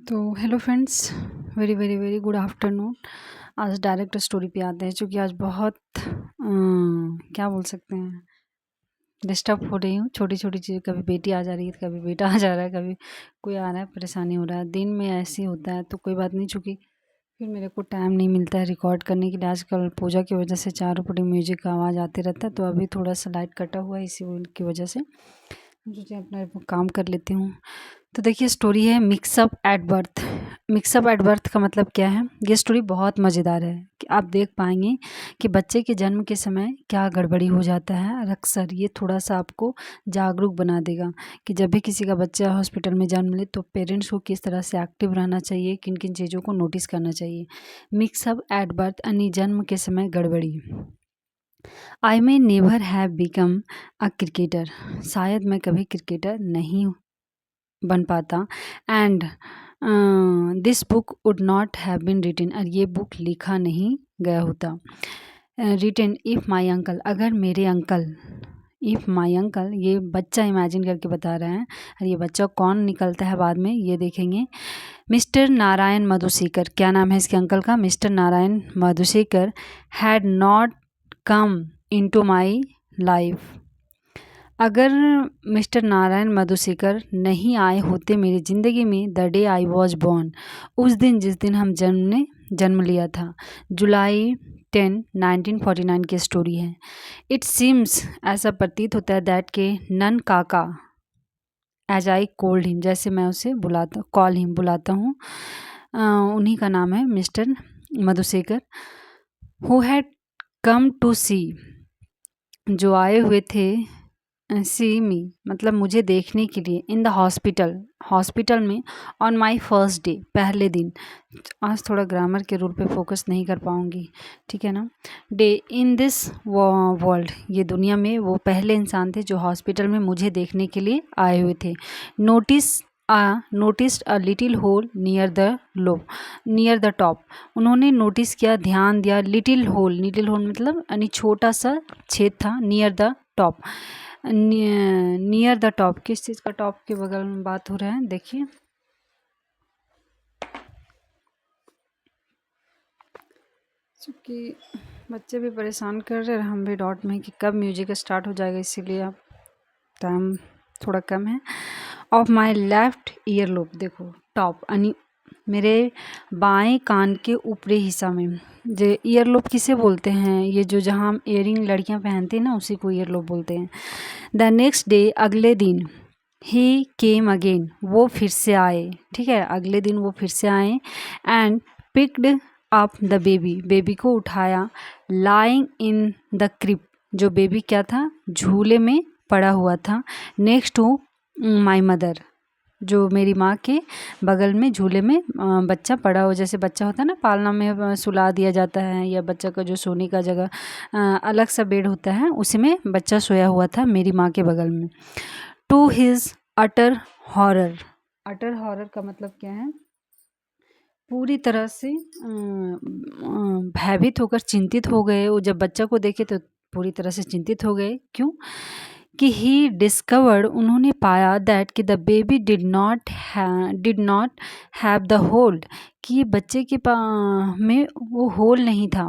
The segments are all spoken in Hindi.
तो hello friends, very very very good afternoon. आज डायरेक्ट स्टोरी पे आते हैं, क्योंकि आज बहुत क्या बोल सकते हैं, डिस्टर्ब हो रही हूँ। छोटी छोटी चीज़ें, कभी बेटी आ जा रही है, कभी बेटा आ जा रहा है, कभी कोई आ रहा है, परेशानी हो रहा है। दिन में ऐसे ही होता है, तो कोई बात नहीं। चूँकि फिर मेरे को टाइम नहीं मिलता है रिकॉर्ड करने के लिए। आजकल पूजा की वजह से चारों पटी म्यूजिक का आवाज़ आते रहता है, तो अभी थोड़ा सा लाइट कटा हुआ है, इसी की वजह से मुझे अपना काम कर लेती हूँ। तो देखिए, स्टोरी है mix up at birth. Mix up at birth का मतलब क्या है? ये स्टोरी बहुत मज़ेदार है कि आप देख पाएंगे कि बच्चे के जन्म के समय क्या गड़बड़ी हो जाता है। और अक्सर ये थोड़ा सा आपको जागरूक बना देगा कि जब भी किसी का बच्चा हॉस्पिटल में जन्म ले तो पेरेंट्स को किस तरह से एक्टिव रहना चाहिए, किन किन चीज़ों को नोटिस करना चाहिए। मिक्सअप एट बर्थ यानी जन्म के समय गड़बड़ी। I may never have become a cricketer. शायद मैं कभी क्रिकेटर नहीं बन पाता। And this book would not have been written. और ये बुक लिखा नहीं गया होता। रिटन इफ़ माई अंकल, अगर मेरे अंकल, इफ़ माई अंकल, ये बच्चा इमेजिन करके बता रहे हैं। और ये बच्चा कौन निकलता है बाद में ये देखेंगे। मिस्टर नारायण मधुशेखर, क्या नाम है इसके अंकल का? Mister Narayan Madhushekhar had not come into my life. अगर मिस्टर नारायण मधुशेखर नहीं आए होते मेरी ज़िंदगी में, the day I was born, उस दिन जिस दिन हम जन्म लिया था, जुलाई 10, 1949 की स्टोरी है। इट सीम्स, ऐसा प्रतीत होता है, दैट के नन काका, एज आई कोल्ड हिम, जैसे मैं उसे बुलाता हूँ, उन्हीं का नाम है mister Madhushekhar. Who had come to see, जो आए हुए थे, सी मी मतलब मुझे देखने के लिए, इन द हॉस्पिटल में, ऑन माई फर्स्ट डे, पहले दिन। आज थोड़ा ग्रामर के रूल पे फोकस नहीं कर पाऊँगी, ठीक है ना। डे इन दिस वर्ल्ड, ये दुनिया में वो पहले इंसान थे जो हॉस्पिटल में मुझे देखने के लिए आए हुए थे। Noticed a little hole near the top, उन्होंने नोटिस किया, ध्यान दिया, लिटिल होल मतलब यानी छोटा सा छेद था, near the top. Near the top, किस चीज़ का टॉप के बगल में बात हो रहा है, देखिए। क्योंकि बच्चे भी परेशान कर रहे हैं, हम भी डॉट में कि कब म्यूजिक स्टार्ट हो जाएगा, इसीलिए अब टाइम थोड़ा कम है। Of my left ear lobe, देखो टॉप यानी मेरे बाएं कान के ऊपरी हिस्सा में। जो ईयर लोब किसे बोलते हैं? ये जो जहाँ हम इयरिंग लड़कियां पहनती हैं ना, उसी को ईयर लोब बोलते हैं। द नेक्स्ट डे, अगले दिन, ही केम अगेन, वो फिर से आए, ठीक है, अगले दिन वो फिर से आए। And picked up the baby को उठाया, लाइंग इन द क्रिप, जो बेबी क्या था, झूले में पड़ा हुआ था, नेक्स्ट टू माई मदर, जो मेरी माँ के बगल में झूले में बच्चा पड़ा हो। जैसे बच्चा होता है ना, पालना में सुला दिया जाता है, या बच्चा का जो सोने का जगह अलग सा बेड होता है, उसी में बच्चा सोया हुआ था मेरी माँ के बगल में। टू हिज अटर हॉरर का मतलब क्या है? पूरी तरह से भयभीत होकर चिंतित हो गए। वो जब बच्चा को देखे तो पूरी तरह से चिंतित हो गए। क्यों? कि ही डिस्कवर्ड, उन्होंने पाया, दैट कि the baby did not have the hole, कि बच्चे के में वो होल नहीं था।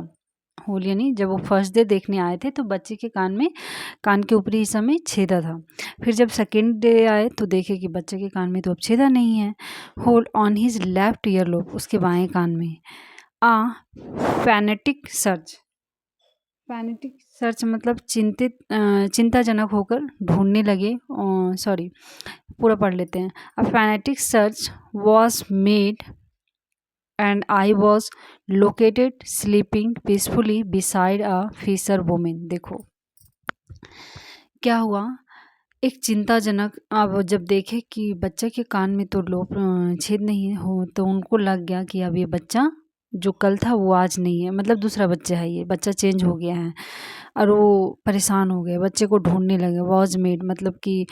होल यानी जब वो फर्स्ट डे देखने आए थे तो बच्चे के कान के ऊपरी हिस्सा में छेदा था। फिर जब सेकेंड डे आए तो देखे कि बच्चे के कान में तो अब छेदा नहीं है। Hole on his left ear lobe, उसके बाएं कान में। आ पैनेटिक सर्च मतलब चिंताजनक होकर ढूंढने लगे। सॉरी, पूरा पढ़ लेते हैं। A frenetic search was made and I was located sleeping peacefully beside a fisher women. देखो क्या हुआ, एक चिंताजनक, अब जब देखे कि बच्चे के कान में तो छेद नहीं हो, तो उनको लग गया कि अब ये बच्चा जो कल था वो आज नहीं है, मतलब दूसरा बच्चा है, ये बच्चा चेंज हो गया है। और वो परेशान हो गए, बच्चे को ढूंढने लगे। वॉज मेड मतलब कि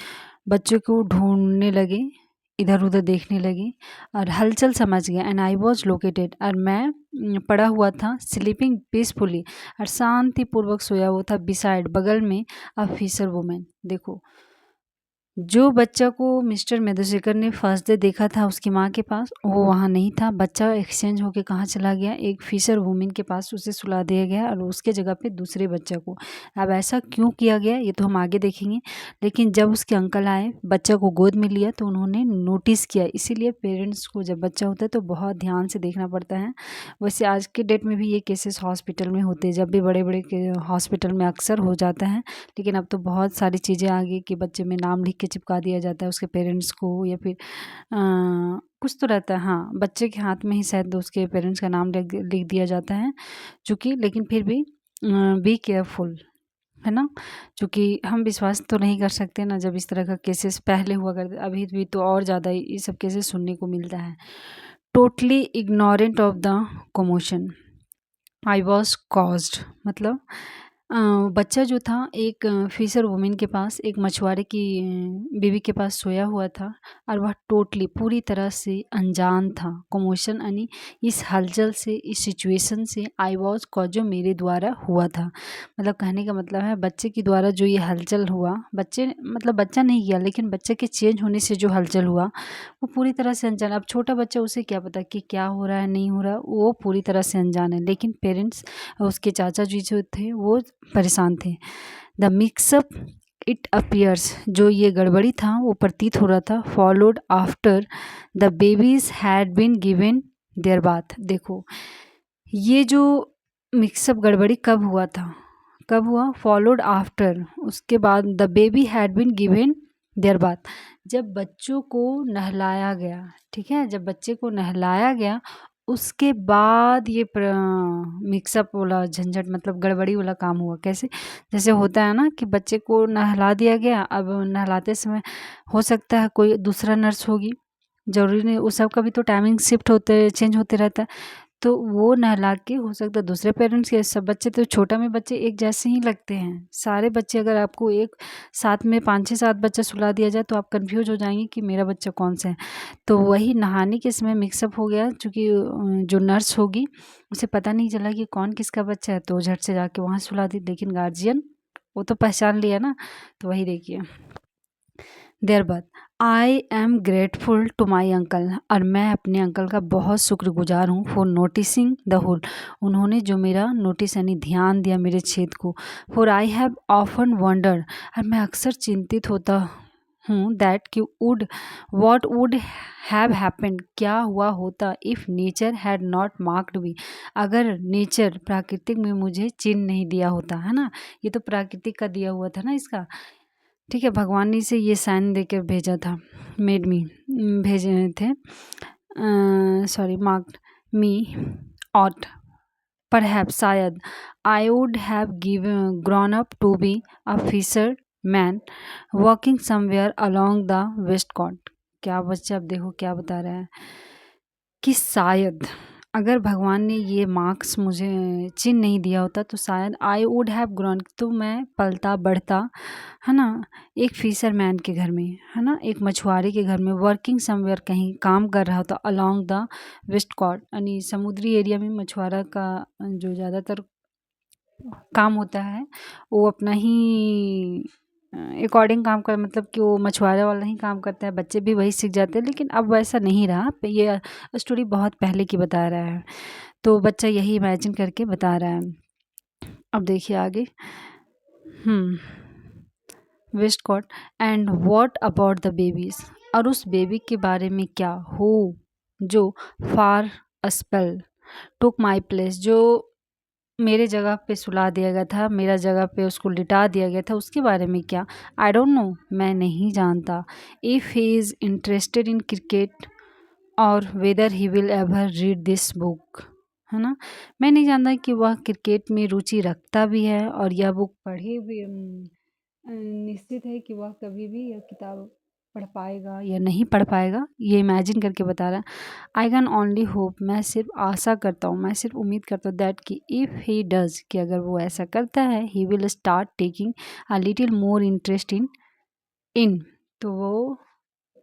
बच्चे को ढूंढने लगे, इधर उधर देखने लगे, और हलचल समझ गया। एंड आई वॉज लोकेटेड, और मैं पड़ा हुआ था, स्लीपिंग पीसफुली, और शांतिपूर्वक सोया हुआ था, बिसाइड बगल में, अ फिशर वुमेन। देखो जो बच्चा को मिस्टर मैथुसेकर ने फर्स्ट डे देखा था उसकी माँ के पास, वो वहाँ नहीं था। बच्चा एक्सचेंज होके कहाँ चला गया, एक फिशर वुमन के पास उसे सुला दिया गया और उसके जगह पे दूसरे बच्चा को। अब ऐसा क्यों किया गया ये तो हम आगे देखेंगे। लेकिन जब उसके अंकल आए, बच्चा को गोद में लिया तो उन्होंने नोटिस किया। इसीलिए पेरेंट्स को जब बच्चा होता है तो बहुत ध्यान से देखना पड़ता है। वैसे आज के डेट में भी ये केसेस हॉस्पिटल में होते हैं, जब भी बड़े बड़े हॉस्पिटल में अक्सर हो जाता है। लेकिन अब तो बहुत सारी चीज़ें आ गई कि बच्चे में नाम लिख के चिपका दिया जाता है उसके पेरेंट्स को, या फिर कुछ तो रहता है, हाँ बच्चे के हाथ में ही शायद उसके पेरेंट्स का नाम लिख दिया जाता है। चूँकि लेकिन फिर भी बी केयरफुल, है ना। चूँकि हम विश्वास तो नहीं कर सकते ना, जब इस तरह का केसेस पहले हुआ करते, अभी भी तो और ज़्यादा ये सब केसेस सुनने को मिलता है। Totally ignorant of the commotion I was caused, मतलब बच्चा जो था एक फिशर वुमन के पास, एक मछुआरे की बीवी के पास सोया हुआ था, और वह टोटली पूरी तरह से अनजान था। कमोशन यानी इस हलचल से, इस सिचुएशन से, आई वॉज कॉज जो मेरे द्वारा हुआ था। मतलब कहने का मतलब है बच्चे के द्वारा जो ये हलचल हुआ, बच्चे मतलब बच्चा नहीं किया, लेकिन बच्चे के चेंज होने से जो हलचल हुआ वो पूरी तरह से अनजान। अब छोटा बच्चा, उसे क्या पता कि क्या हो रहा है नहीं हो रहा, वो पूरी तरह से अनजान है। लेकिन पेरेंट्स, उसके चाचा जी जो थे वो परेशान थे। द मिक्सअप इट अपियर्स, जो ये गड़बड़ी था वो प्रतीत हो रहा था, followed after the babies had been given their bath. देखो ये जो मिक्सअप गड़बड़ी कब हुआ था, कब हुआ, फॉलोड आफ्टर, उसके बाद the baby had been given their bath, जब बच्चों को नहलाया गया। ठीक है, जब बच्चे को नहलाया गया उसके बाद ये मिक्सअप वाला झंझट, मतलब गड़बड़ी वाला काम हुआ। कैसे, जैसे होता है ना कि बच्चे को नहला दिया गया, अब नहलाते समय हो सकता है कोई दूसरा नर्स होगी, ज़रूरी नहीं, उस सब का भी तो टाइमिंग शिफ्ट होते चेंज होते रहता है। तो वो नहला के हो सकता है दूसरे पेरेंट्स के, सब बच्चे तो छोटा में बच्चे एक जैसे ही लगते हैं सारे बच्चे। अगर आपको एक साथ में 5 6 7 बच्चा सुला दिया जाए तो आप कंफ्यूज हो जाएंगे कि मेरा बच्चा कौन सा है। तो वही नहाने के समय मिक्सअप हो गया, क्योंकि जो नर्स होगी उसे पता नहीं चला कि कौन किसका बच्चा है, तो झट से जाके वहाँ सुला दी। लेकिन गार्जियन वो तो पहचान लिया ना। तो वही देखिए, देयर बाद I am grateful to my uncle, और मैं अपने अंकल का बहुत शुक्रगुजार हूँ, फॉर नोटिसिंग द होल, उन्होंने जो मेरा नोटिस यानी ध्यान दिया मेरे छेद को। For I have often wondered, और मैं अक्सर चिंतित होता हूँ, दैट कि वॉट वुड हैव हैपेंड, क्या हुआ होता, if nature had not marked me, अगर नेचर प्राकृतिक में मुझे चिन्ह नहीं दिया होता, है ना। ये तो प्राकृतिक का दिया हुआ था ना इसका। ठीक है, भगवान ने इसे ये साइन दे के भेजा था, मेड मी, भेजे थे, sorry marked me out, perhaps शायद, I would have given grown up to be a fisherman walking somewhere along the west coast. क्या बच्चा, अब देखो क्या बता रहा है कि शायद अगर भगवान ने ये मार्क्स मुझे चिन्ह नहीं दिया होता तो शायद आई वुड हैव ग्रोन, तो मैं पलता बढ़ता, है ना, एक फिशर मैन के घर में, है ना, एक मछुआरे के घर में, वर्किंग समवेयर कहीं काम कर रहा होता, अलोंग द वेस्ट कोस्ट यानी समुद्री एरिया में मछुआरा का जो ज़्यादातर काम होता है वो अपना ही अकॉर्डिंग काम कर, मतलब कि वो मछुआरे वाला ही काम करता है, बच्चे भी वही सीख जाते हैं। लेकिन अब वैसा नहीं रहा, ये स्टोरी बहुत पहले की बता रहा है, तो बच्चा यही इमेजिन करके बता रहा है। अब देखिए आगे, west coast, and what about the babies, और उस बेबी के बारे में क्या, हो जो फार अ स्पेल टुक माई प्लेस, जो मेरे जगह पे सुला दिया गया था, मेरा जगह पे उसको लिटा दिया गया था, उसके बारे में क्या, आई डोंट नो, मैं नहीं जानता। If he is interested in cricket और whether he will ever read this book, है ना, मैं नहीं जानता कि वह क्रिकेट में रुचि रखता भी है और यह बुक पढ़े भी, निश्चित है कि वह कभी भी यह किताब पढ़ पाएगा या नहीं पढ़ पाएगा, ये इमेजिन करके बता रहा है। आई कैन ओनली होप, मैं सिर्फ आशा करता हूँ, मैं सिर्फ उम्मीद करता हूँ, दैट कि इफ़ ही डज, कि अगर वो ऐसा करता है, he will start taking a little more interest in, तो वो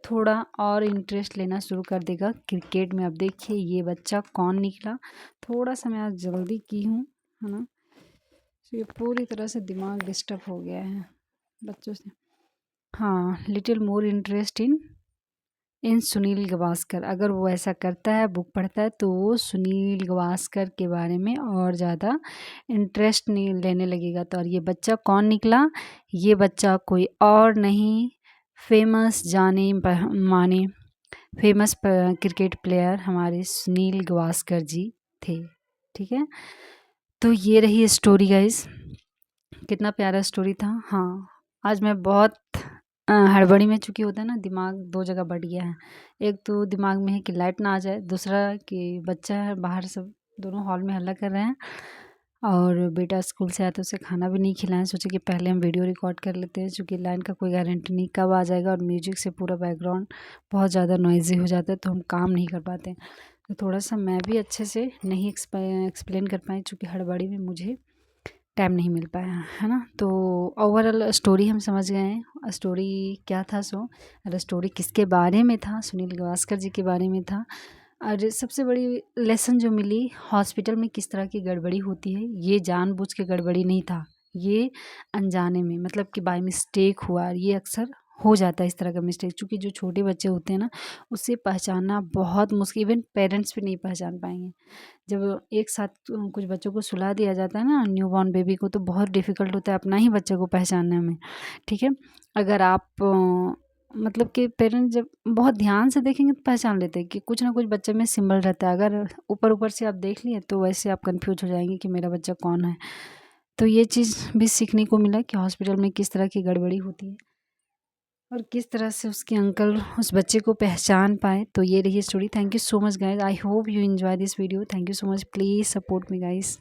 थोड़ा और इंटरेस्ट लेना शुरू कर देगा क्रिकेट में। अब देखिए ये बच्चा कौन निकला, थोड़ा सा मैं आज जल्दी की हूँ, है ना, तो ये पूरी तरह से दिमाग डिस्टर्ब हो गया है बच्चों से। हाँ, little more interest in Sunil Gavaskar. अगर वो ऐसा करता है, बुक पढ़ता है, तो वो सुनील गावस्कर के बारे में और ज़्यादा इंटरेस्ट नहीं लेने लगेगा। तो और ये बच्चा कौन निकला? ये बच्चा कोई और नहीं, फेमस जाने माने फेमस क्रिकेट प्लेयर हमारे सुनील गावस्कर जी थे। ठीक है, तो ये रही स्टोरी गाइस। कितना प्यारा स्टोरी था। हाँ, आज मैं बहुत हड़बड़ी में, चूँकि होता है ना, दिमाग 2 जगह बँट गया है। एक तो दिमाग में है कि लाइट ना आ जाए, दूसरा कि बच्चा है बाहर, सब दोनों हॉल में हल्ला कर रहे हैं और बेटा स्कूल से आया तो उसे खाना भी नहीं खिलाया। सोचे कि पहले हम वीडियो रिकॉर्ड कर लेते हैं, चूँकि लाइन का कोई गारंटी नहीं कब आ जाएगा, और म्यूजिक से पूरा बैकग्राउंड बहुत ज़्यादा नॉइज़ी हो जाता है, तो हम काम नहीं कर पाते हैं। तो थोड़ा-सा मैं भी अच्छे से नहीं एक्सप्लेन कर पाई, चूँकि हड़बड़ी में मुझे टाइम नहीं मिल पाया, है ना। तो ओवरऑल स्टोरी हम समझ गए हैं। स्टोरी क्या था और स्टोरी किसके बारे में था? सुनील गावस्कर जी के बारे में था। और सबसे बड़ी लेसन जो मिली, हॉस्पिटल में किस तरह की गड़बड़ी होती है, ये जानबूझ के गड़बड़ी नहीं था, ये अनजाने में, मतलब कि बाय मिस्टेक हुआ। ये अक्सर हो जाता है इस तरह का मिस्टेक, चूँकि जो छोटे बच्चे होते हैं ना, उसे पहचानना बहुत मुश्किल, इवन पेरेंट्स भी नहीं पहचान पाएंगे। जब एक साथ कुछ बच्चों को सुला दिया जाता है ना, न्यूबॉर्न बेबी को, तो बहुत डिफ़िकल्ट होता है अपना ही बच्चे को पहचानने में। ठीक है, अगर आप मतलब कि पेरेंट्स जब बहुत ध्यान से देखेंगे तो पहचान लेते हैं कि कुछ ना कुछ बच्चे में सिंबल रहता है। अगर ऊपर ऊपर से आप देख लिए तो वैसे आप कंफ्यूज हो जाएंगे कि मेरा बच्चा कौन है। तो ये चीज़ भी सीखने को मिला कि हॉस्पिटल में किस तरह की गड़बड़ी होती है और किस तरह से उसके अंकल उस बच्चे को पहचान पाए। तो ये रही story. Thank you so much guys, I hope you enjoy this video. Thank you so much, please support me guys.